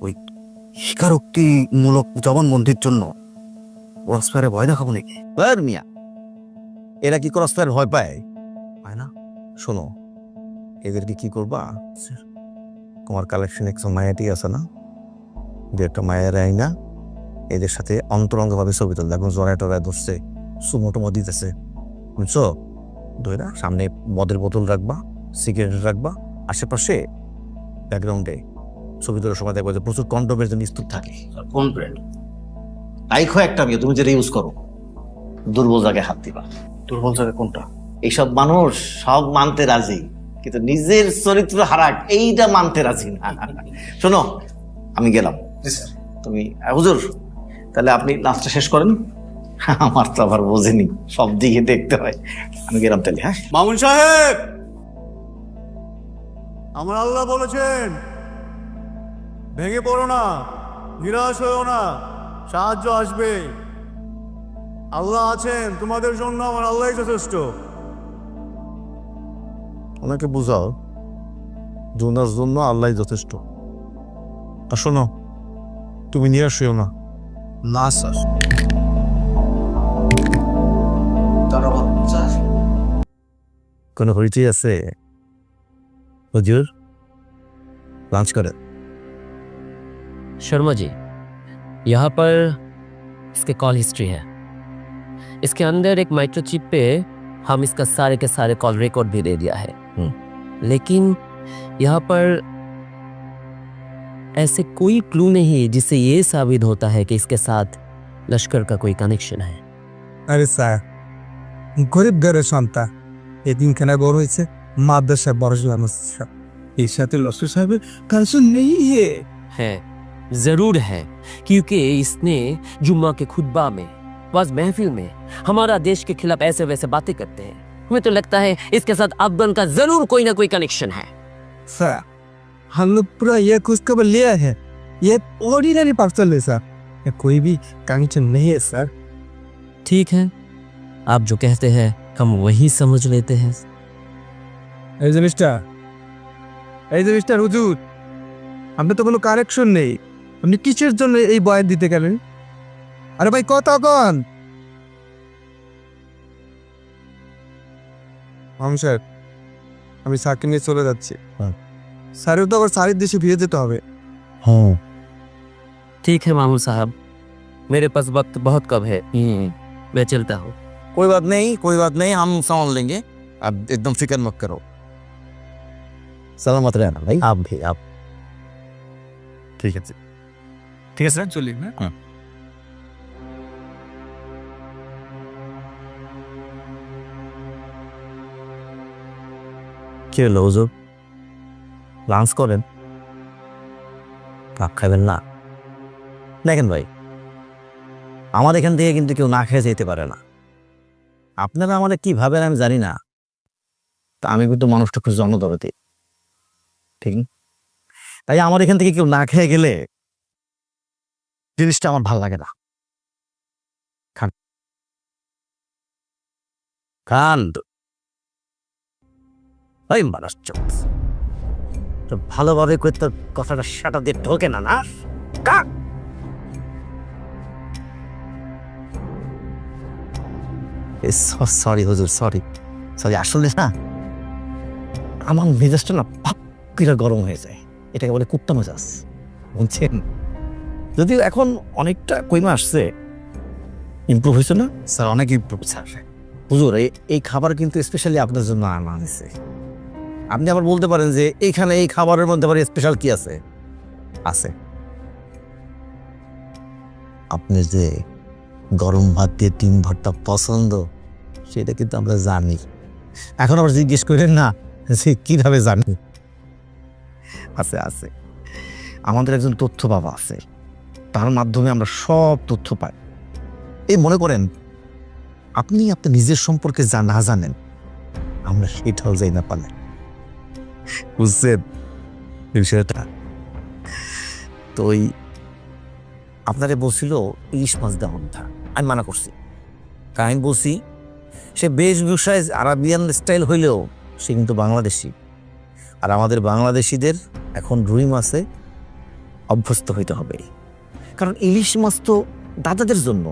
ওই স্বীকারোক্তিমূলক জবানবন্দির জন্য ক্রসফায়ারে ভয় দেখাবো নাকি? মিয়া, এরা কি ক্রসফায়ার ভয় পায়? পায় না। শোনো, এদেরকে কি করবা, তোমার কালেকশন একশো মায়াটি আছে না, দু একটা মায়ের আইনা এদের সাথে অন্তরঙ্গভাবে ছবি তুলতে, এখন জড়ায় টরায় ধরছে, সুমো টুমো দিতেছে, বুঝছো? ধরা সামনে মদের বোতল রাখবা, সিগারেট রাখবা, আশেপাশে ব্যাকগ্রাউন্ডে ছবি তোলার সময় দেখবা যে প্রচুর কন্ডোমের জন্য স্তূপ থাকে। কোন ব্র্যান্ড? আইখো একটা মেয়ে, তুমি যেটা ইউজ করো, দুর্বল জায়গায় হাত দিবা। দুর্বল জায়গা কোনটা? এইসব মানুষ সব মানতে রাজি, কিন্তু নিজের চরিত্র হারাক এইটা মানতে রাজি না। শোনো, আমি গেলাম। তুমি হুজুর, তাহলে আপনি লাস্টটা শেষ করেন, আমার তো আবার বোঝেনি, সব দিকে দেখতে হয়। আমি গেলাম তাহলে। হ্যাঁ, মামুন সাহেব, আমার আল্লাহ বলেছেন ভেঙে পড়ো না, নিরাশ হয়েও না, সাহায্য আসবে। আল্লাহ আছেন তোমাদের জন্য, আমার আল্লাহই যথেষ্ট। ওনাকে বুঝাও জোনার জন্য আল্লাহ যথেষ্ট। আর শোনো, তুমি নিরাশ হইও না। না স্যার। কোনো হইচই আছে? হুজুর, লাঞ্চ করে। शर्मा जी, यहाँ पर इसके कॉल हिस्ट्री है। इसके अंदर एक माइक्रोचिप पे हम इसका सारे के सारे कॉल रिकॉर्ड भी दे दिया है। लेकिन यहाँ पर ऐसे कोई क्लू नहीं है जिससे ये साबित होता है कि इसके साथ लश्कर का कोई कनेक्शन है। আরে স্যার, গরিব ঘরের সন্তান, এদিনখানে বড় হয়েছে, মাদ্রাসায় বড় মানুষ, এর সাথে লস্কর সাহেবের কানেকশন নেই। है, जरूर है, क्योंकि इसने जुम्मा के खुतबा में, वाज महफिल में हमारा देश के खिलाफ ऐसे वैसे बातें करते हैं। हमें तो लगता है इसके साथ अफगान का जरूर कोई ना कोई कनेक्शन है। सर, हम लोग पूरा ये खुशखबर लिया है, ये ऑर्डिनरी पर्सन है सर, ये कोई भी कनेक्शन नहीं है सर। ठीक है, आप जो कहते हैं हम वही समझ लेते हैं। এই যে মিস্টার হুজুর, আপনার তো কোনো কানেকশন নেই, আপনি কিসের জন্য এই বয়ান দিতে গেলেন? আরে ভাই কথা কন। স্যার, আমি স্যারকে নিয়ে চলে যাচ্ছি। স্যারের তো আবার স্যারের দেশে ফিরে যেতে হবে। হ্যাঁ, ठीक है मामू साहब, मेरे पास वक्त बहुत कम है, मैं चलता हूँ। कोई बात नहीं, कोई बात नहीं, हम संभाल लेंगे, आप एकदम फिक्र मत करो। सलामत रहना भाई। आप भी, आप ঠিক আছে, ঠিক আছে স্যার, চলি না? কি হলো হুজুর, লাঞ্চ করেন? ভাত খাবেন না? দেখেন ভাই, আমার এখান থেকে কিন্তু কেউ না খেয়ে যেতে পারে না। আপনারা আমাদের কি ভাবেন আমি জানি না, তা আমি কিন্তু মানুষটা খুব জনদরদি, ঠিক না? তাই আমার এখান থেকে কেউ না খেয়ে গেলে জিনিসটা আমার ভাল লাগে না। খান খান। ওই মানুষ তো ভালোভাবে করে তোর কথাটা সাটা দিয়ে ঢোকে না, না সরি হুজুর, সরি সরি, আসলে না আমার মেজাজটা না পাক করে গরম হয়ে যায়, এটাকে বলে কুত্তা মেজাজ, বুঝছেন? যদিও এখন অনেকটা কইমা আসছে, ইমপ্রুভ হয়েছে না স্যার অনেক ইমপ্রুভ স্যার। হুজুর? এই খাবার কিন্তু স্পেশালি আপনার জন্য আনা হয়েছে। আপনি আবার বলতে পারেন যে এইখানে এই খাবারের মধ্যে আবার স্পেশাল কি আছে? আছে, আপনি যে গরম ভাত দিয়ে ডিম ভর্তা পছন্দ, সেটা কিন্তু আমরা জানি। এখন আবার জিজ্ঞেস করেন না যে কিভাবে জানি। আছে আছে, আমাদের একজন তথ্য বাবা আছে, তার মাধ্যমে আমরা সব তথ্য পাই। এই মনে করেন আপনি আপনার নিজের সম্পর্কে যা না জানেন, আমরা সেটাও যাই না পালে, বুঝছেন বিষয়টা? তো ওই আপনারে বলছিল ইলিশ মাছ দেওয়ার কথা, আমি মানা করছি। কারণ আমি বলছি সে বেশভূষায় আরাবিয়ান স্টাইল হইলেও সে কিন্তু বাংলাদেশি, আর আমাদের বাংলাদেশিদের এখন রুই মাছে অভ্যস্ত হইতে হবে, কারণ ইলিশ মাছ তো দাদাদের জন্য,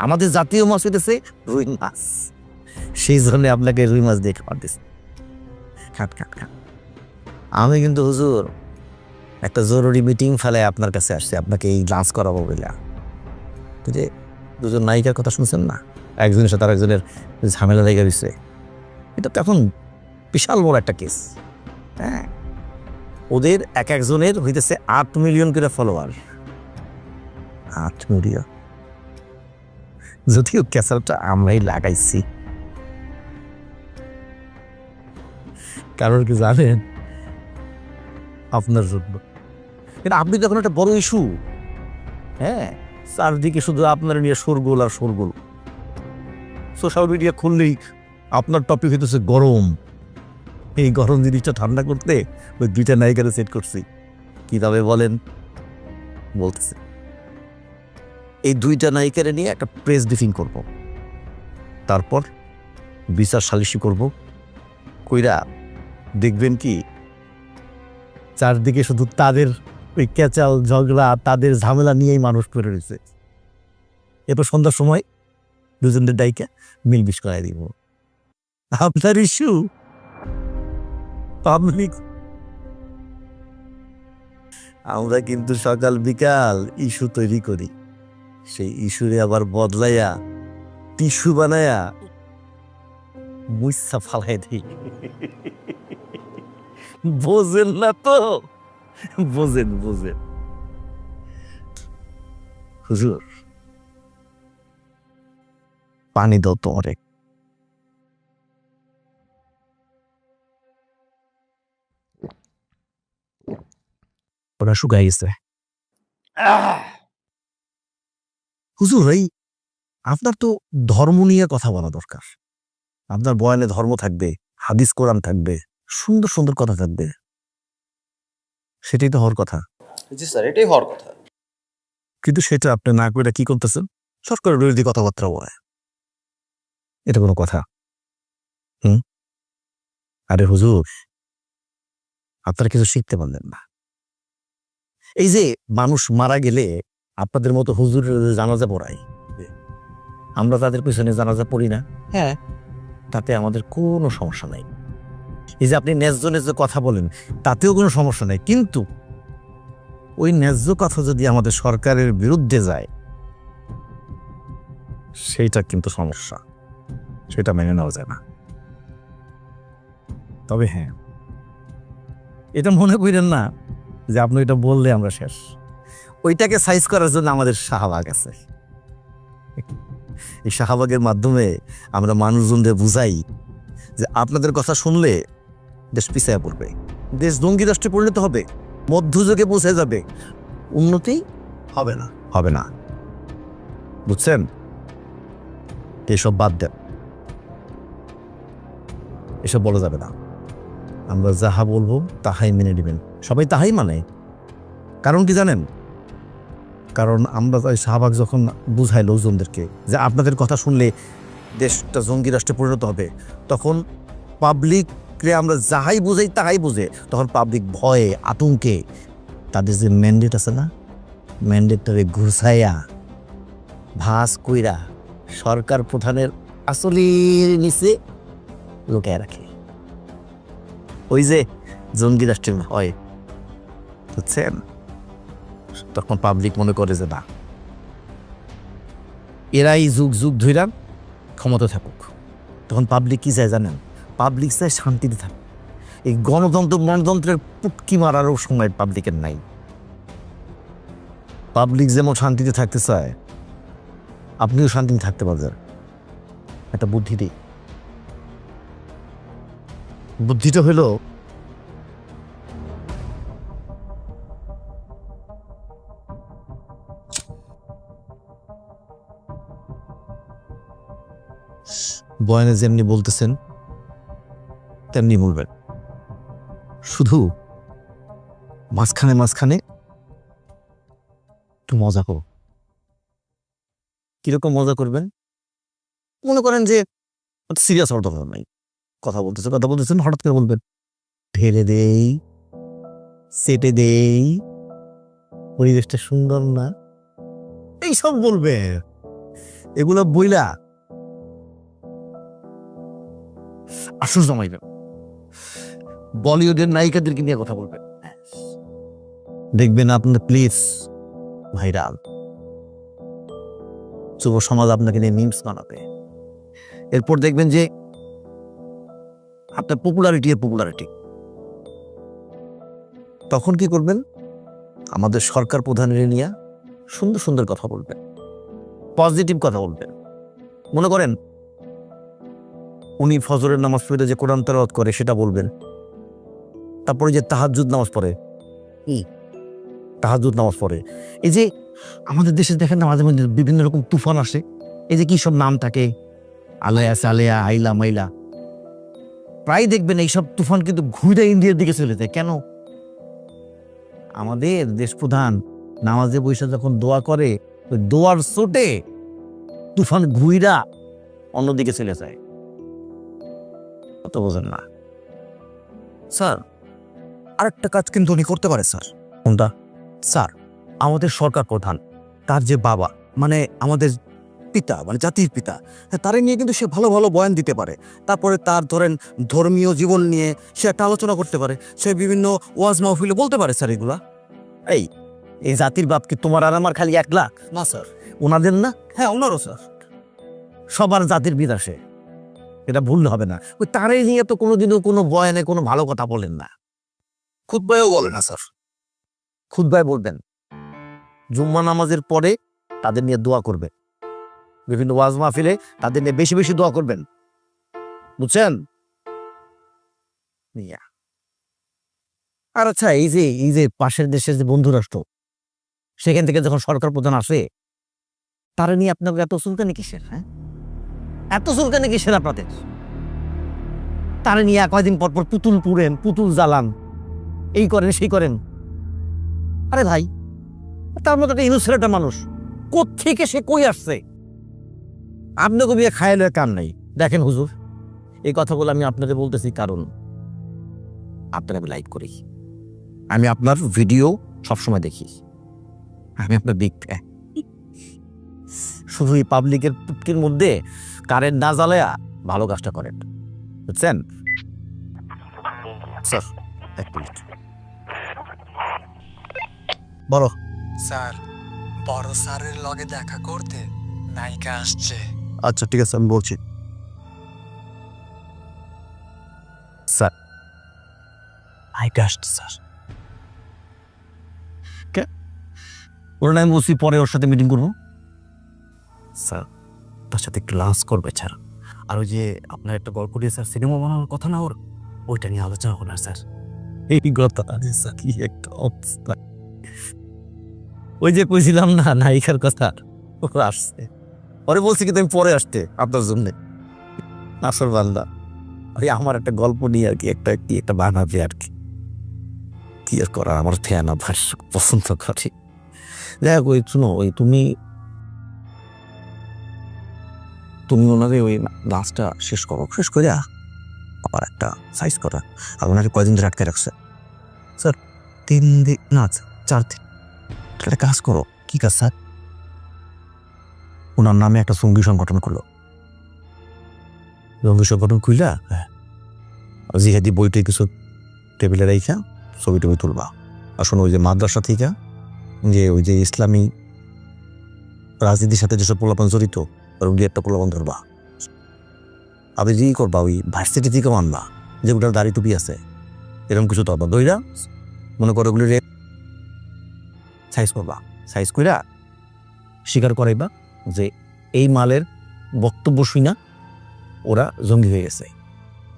আমাদের জাতীয় মাছ হইতেছে রুই মাছ। সেই জন্য আপনাকে রুই মাছ দিয়ে খাবার দিচ্ছে। খান খান খান। আমি কিন্তু হুজুর একটা জরুরি মিটিং ফেলে আপনার কাছে আসছি, আপনাকে এই লাঞ্চ করাবো বলে। যে দুজন নায়িকার কথা শুনছেন না, একজনের সাথে আরেকজনের ঝামেলা লেগে গেছে, এটা তো এখন বিশাল বড় একটা কেস। হ্যাঁ, ওদের এক একজনের হইতেছে 8 মিলিয়ন করে ফলোয়ার। 8 মিলিয়ন, যদিও ক্যাসালটা আমরাই লাগাইছি। কারণ কি জানেন, আপনার জন্য। কিন্তু আপনি তো এখন একটা বড় ইস্যু। হ্যাঁ, চারদিকে শুধু আপনার নিয়ে শোরগোল আর শোরগোল। সোশ্যাল মিডিয়া খুললেই আপনার টপিক হইতেছে গরম। এই গরম জিনিসটা ঠান্ডা করতে ওই 2টা নায়িকারে সেট করছি। কিভাবে বলেন? বলতেছে এই 2টা নায়িকারে নিয়ে একটা প্রেস ব্রিফিং করব, তারপর বিচার সালিশি করব। কইরা দেখবেন কি চারদিকে শুধু তাদের ওই ক্যাচাল ঝগড়া, তাদের ঝামেলা নিয়েই মানুষ পড়ে রয়েছে। এরপর সন্ধ্যার সময় দুজনের ডাইকে মিলবিশ করাই দিব। আপনার ইস্যু পাবলিক। আমরা কিন্তু সকাল বিকাল ইস্যু তৈরি করি, সেই ইস্যুরে আবার বদলাইয়া টিস্যু বানায়া মুইসা ফালাই দিই। বোঝেন না তো? বোঝেন বোঝেন হুজুর, পানি দাও তো অনেক। ওরা শুকাই গেছে। হুজুর, এই আপনার তো ধর্ম নিয়ে কথা বলা দরকার। আপনার বয়ানে ধর্ম থাকবে, হাদিস কোরআন থাকবে, সুন্দর সুন্দর কথা থাকবে। সেটাই তো হওয়ার কথা। জি স্যার, এটাই হওয়ার কথা। কিন্তু সেটা আপনি না করে কি করতেছেন? সরকারের বিরোধী কথাবার্তা বলে। এটা কোনো কথা? আরে হুজুর, আপনারা কিছু শিখতে পারলেন না। এই যে মানুষ মারা গেলে আপনাদের মতো হুজুরের জানাজা পড়ায়, আমরা তাদের পিছনে জানাজা পড়ি না। হ্যাঁ, তাতে আমাদের কোনো সমস্যা নাই। এই যে আপনি ন্যায্য ন্যায্য কথা বলেন, তাতেও কোনো সমস্যা নাই। কিন্তু ওই ন্যায্য কথা যদি আমাদের সরকারের বিরুদ্ধে যায়, সেইটা কিন্তু সমস্যা, সেটা মেনে নেওয়া যায় না। তবে হ্যাঁ, এটা মনে করেন না যে আপনি এটা বললে আমরা শেষ। ওইটাকে সাইজ করার জন্য আমাদের শাহবাগ আছে। এই শাহবাগের মাধ্যমে আমরা মানুষজনদের বুঝাই যে আপনাদের কথা শুনলে দেশ পিছায়া পড়বে, দেশ জঙ্গি রাষ্ট্রে পরিণত হবে, মধ্যযুগে পৌঁছে যাবে, উন্নতি হবে না, হবে না। বুঝছেন? এসব বাদ দেন, এসব বলা যাবে না। আমরা যাহা বলবো তাহাই মেনে নেবেন, সবাই তাহাই মানে। কারণ কি জানেন? কারণ আমরা শাহবাগ যখন বুঝাই লোকজনদেরকে যে আপনাদের কথা শুনলে দেশটা জঙ্গি রাষ্ট্রে পরিণত হবে, তখন পাবলিকরে আমরা যাহাই বুঝাই তাহাই বুঝে, তখন পাবলিক ভয়ে আতঙ্কে তাদের যে ম্যান্ডেট আছে না, ম্যান্ডেটটারে ঘুষাইয়া ভাস কইরা সরকার প্রধানের আসলের নিচে লুকায় রাখে। ওই যে জঙ্গি রাষ্ট্রের ভয়, বুঝছেন? তখন পাবলিক মনে করে যে না, এরাই যুগ যুগ ধইরা ক্ষমতা থাকুক। তখন পাবলিক কি চায় জানেন? পাবলিক চায় শান্তিতে থাকুক। এই গণতন্ত্রের পুটকি মারারও সময় পাবলিকের নাই। পাবলিক যেমন শান্তিতে থাকতে চায়, আপনিও শান্তিতে থাকতে পারবেন। একটা বুদ্ধি দিই। বুদ্ধিটা হলো, বয়ানে যেমনি বলতেছেন তেমনি বলবেন, শুধু মাঝখানে মাঝখানে একটু মজা করো। কিরকম মজা করবেন? মনে করেন যে সিরিয়াস হওয়ার দরকার নাই, কথা বলতেছেন, হঠাৎ করে বলবেন ঢেলে দেই, সেটে দেই, পরিবেশটা সুন্দর না, এইসব বলবে। এগুলো বইলা আসল জমাইবে, বলিউডের নায়িকাদেরকে নিয়ে কথা বলবে। দেখবেন আপনার প্লিজ ভাইরা, যুব সমাজ আপনাকে নিয়ে মিমস বানাবে। এরপর দেখবেন যে আপনার পপুলারিটি, তখন কি করবেন? আমাদের সরকার প্রধানের নিয়ে সুন্দর সুন্দর কথা বলবেন, পজিটিভ কথা বলবেন। মনে করেন উনি ফজরের নামাজ পড়ে যে কোরআন তেলাওয়াত করে সেটা বলবেন, তারপরে যে তাহাজ্জুদ নামাজ পড়ে, তাহাজ্জুদ নামাজ পড়ে। এই যে আমাদের দেশে দেখেন না মাঝে মাঝে বিভিন্ন রকম তুফান আসে, এই যে কি সব নাম থাকে, আলেয়া সালেয়া, আইলা মাইলা, প্রায় দেখবেন এইসব তুফান কিন্তু ঘুরে ইন্ডিয়ার দিকে চলে যায়। কেন? আমাদের দেশ প্রধান নামাজে বৈশা যখন দোয়া করে, ওই দোয়ার চোটে তুফান ঘুইরা অন্যদিকে চলে যায়। কত বোঝেন না স্যার, আরেকটা কাজ কিন্তু উনি করতে পারে স্যার। কোনটা? স্যার, আমাদের সরকার প্রধান, তার যে বাবা মানে আমাদের পিতা মানে জাতির পিতা, তারে নিয়ে কিন্তু সে ভালো ভালো বয়ান দিতে পারে। তারপরে তার ধরেন ধর্মীয় জীবন নিয়ে সে একটা আলোচনা করতে পারে, সে বিভিন্ন ওয়াজ মাহফিলে বলতে পারে স্যার এগুলা। এই এই জাতির বাপ কি তোমার আর আমার খালি একলা? না স্যার। ওনাদের না? হ্যাঁ, ওনারও স্যার। সবার জাতির বিদাসে, এটা ভুল হবে না। ওই তারে নিয়ে তো কোনোদিনও কোনো বয়ানে কোনো ভালো কথা বলেন না। খুতবায়ও বলে না স্যার। খুতবায় বলবেন, জুম্মা নামাজের পরে তাদের নিয়ে দোয়া করবে, বিভিন্ন ওয়াজ মাহফিলে তাদের নিয়ে বেশি বেশি দোয়া করবেন, বুঝছেন? আর আচ্ছা, এই যে পাশের দেশের যে বন্ধু রাষ্ট্র, সেখান থেকে যখন সরকার প্রধান আসে, তারা নিয়ে আপনার এত চুলকানি কিসের? হ্যাঁ, এত চুলকানি কিসের আপনাদের? তারা নিয়ে কয়দিন পর পর পুতুল পুড়েন, পুতুল জ্বালান, এই করেন সেই করেন। আরে ভাই, তার মতো একটা ইনুস ছেলেটা মানুষ, কোত্থেকে সে কই আসছে? আপনাকে বিয়ে খায়ালে কান নাই। দেখেন হুজুর, এই কথাগুলো আমি আপনাদের বলতেছি কারণ আপনাকে আমি লাইক করি, আমি আপনার ভিডিও সবসময় দেখি, আমি আপনার বিগ ফ্যান। শুধু এই পাবলিকের টুপকির মধ্যে কারেন্ট না জ্বালায়া ভালো কাজটা করেন, বুঝছেন? স্যার, এক মিনিট বলো। স্যার, বড় স্যারের লগে দেখা করতে নায়িকা আসছে। আচ্ছা ঠিক আছে, আমি বলছি। স্যার, নায়িকা আসছে স্যার। ওর নাম বলছি, পরে ওর সাথে মিটিং করবো। স্যার, তার সাথে একটু লাঞ্চ করবে স্যার। আর ওই যে আপনার একটা গল্প দিয়ে স্যার সিনেমা বানানোর কথা না, ওর ওইটা নিয়ে আলোচনা করুন স্যার। এই কথা স্যার, কি একটা অবস্থা। ওই যে কইছিলাম না নায়িকার কথা, ও আসছে। পরে বলছি কিন্তু আমি পরে আসতে আপনার জন্য। আসর বান্দা, ওই আমার একটা গল্প নিয়ে আর কি একটা বানাবে আর কি। কি আর করা, আমার ফ্যান আবার পছন্দ করে। যাই হোক, ওই শুনো, ওই তুমি ওনাদের ওই লাঞ্চটা শেষ করো, শেষ করে আবার একটা সাইজ করা। আর ওনাকে কয়দিন ধরে আটকে রাখছে স্যার? 3 দিন না 4 দিন। একটা কাজ করো। কি কাজ স্যার? ওনার নামে একটা সঙ্গী সংগঠন করলো, সঙ্গী সংগঠন খুইলা জিহাদি বইটই কিছু টেবিলে রাইখা ছবি টবি তুলবা। আর শোনো, ওই যে মাদ্রাসা থেকে যে ওই যে ইসলামী রাজনীতির সাথে যেসব পোলাপান জড়িত, ওরকম দিয়ে একটা পোলাপান ধরবা। আপনি যে করবা, ওই ভার্সিটি থেকেও আনবা, যেগুলোর দাড়ি টুপি আছে, এরকম কিছু ধরবা। দইরা মনে করো ওগুলি সাইজ করবা, সাইজ কইরা স্বীকার করাইবা যে এই মালের বক্তব্য শুনা ওরা জঙ্গি হয়ে গেছে।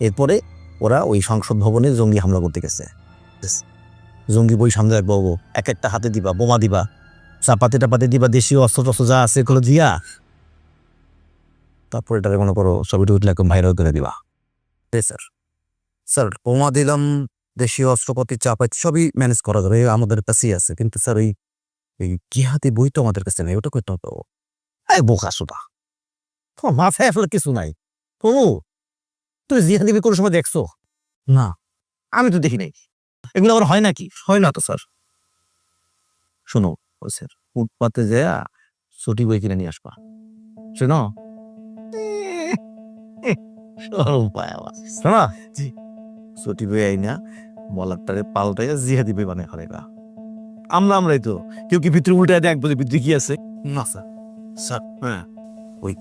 এরপরে ওরা ওই সংসদ ভবনে জঙ্গি হামলা করতে গেছে। জঙ্গি বই সামনে রাখবো, এক একটা হাতে দিবা, বোমা দিবা, চাপাতে টাপাতে দিবা, দেশীয় অস্ত্র টস্ত্র যা আছে এগুলো দিয়া, তারপরে এটাকে মনে করো ছবিটা উঠলে একদম ভাইরাল করে দিবা। স্যার, স্যার বোমা দিলাম, দেশীয় অস্ত্রপাতি চাপাতি সবই ম্যানেজ করা যাবে, আমাদের কাছেই আছে। কিন্তু স্যার ওই জিহাদি বই তো আমাদের কাছে নেই, ওটা করতে হবে। এই বোকা সোটা, তোমার মাথায় আসলে কিছু নাই। তুমি জিহাদি কোনো সময় দেখছো? না, আমি তো দেখি নাই। এগুলো আবার হয় নাকি? হয় না তো স্যার। শোনো স্যার ফুটপাতে যেয়া ছুটি বই কিনে নিয়ে আসবা শোনো সরম পায় আমার শোনা জি ছুটি বই আই না বলারটারে পাল্টাইয়া জিহাদি বই বানায় ফেলাইবা আমরাই তো কেউ কি ভিতরে উল্টায় দেখবো যে ভিতরে কি আছে না স্যার স্যার হ্যাঁ ওই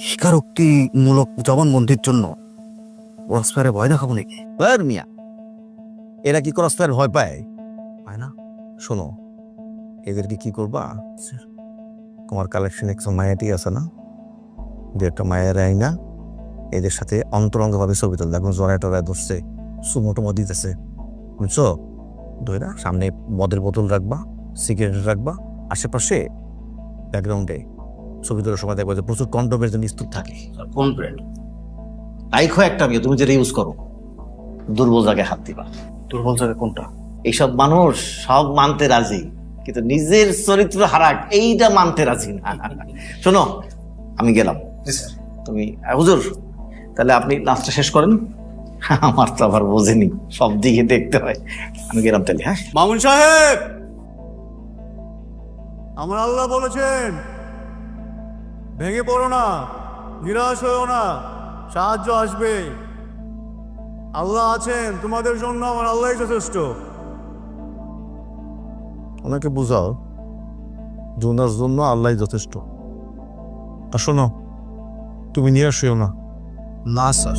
স্বীকারোক্তিমূলক জবানবন্দির জন্য ক্রসফায়ারে ভয় দেখাবো নাকি? আর মিয়া এরা কি ক্রসফায়ার ভয় পায় পায় না শোনো এদেরকে কি করবা তোমার কালেকশন একশো মায়াটি আছে না দু একটা মায়ের আই না এদের সাথে অন্তরঙ্গভাবে ছবি তুলতে এখন জড়ায় টরায় ধরছে সুমো টুমো দিতেছে বুঝছো ধরে সামনে মদের বোতল রাখবা সিগারেট রাখবা আশেপাশে ব্যাকগ্রাউন্ডে ছবি তোলার সময় দেখবা যে প্রচুর কন্ডোমের জন্য স্তূপ থাকে কোন ব্র্যান্ড? রাইখো একটা মেয়ে, তুমি যেটা ইউজ করো। দুর্বল জায়গায় হাত দিবা। দুর্বল জায়গা কোনটা? এইসব মানুষ সব মানতে রাজি, কিন্তু নিজের চরিত্র হারাক এইটা মানতে রাজি না। শোনো, আমি গেলাম। জি স্যার। তুমি হুজুর, তাহলে আপনি লাস্টটা শেষ করেন। আমার তো আবার বোঝেনি, সব দিকে দেখতে হয়। আমি গেলাম তাহলে। হ্যাঁ, মামুন সাহেব, আমার আল্লাহ বলেছেন ভেঙে পড়ো না, নিরাশ হয়েও না, সাহায্য আসবে। আল্লাহ আছেন তোমাদের জন্য, আমার আল্লাহই যথেষ্ট। ওনাকে বুঝাও জোনার জন্য আল্লাহ যথেষ্ট। আর শোনো তুমি নিরাশ হইও না। না স্যার।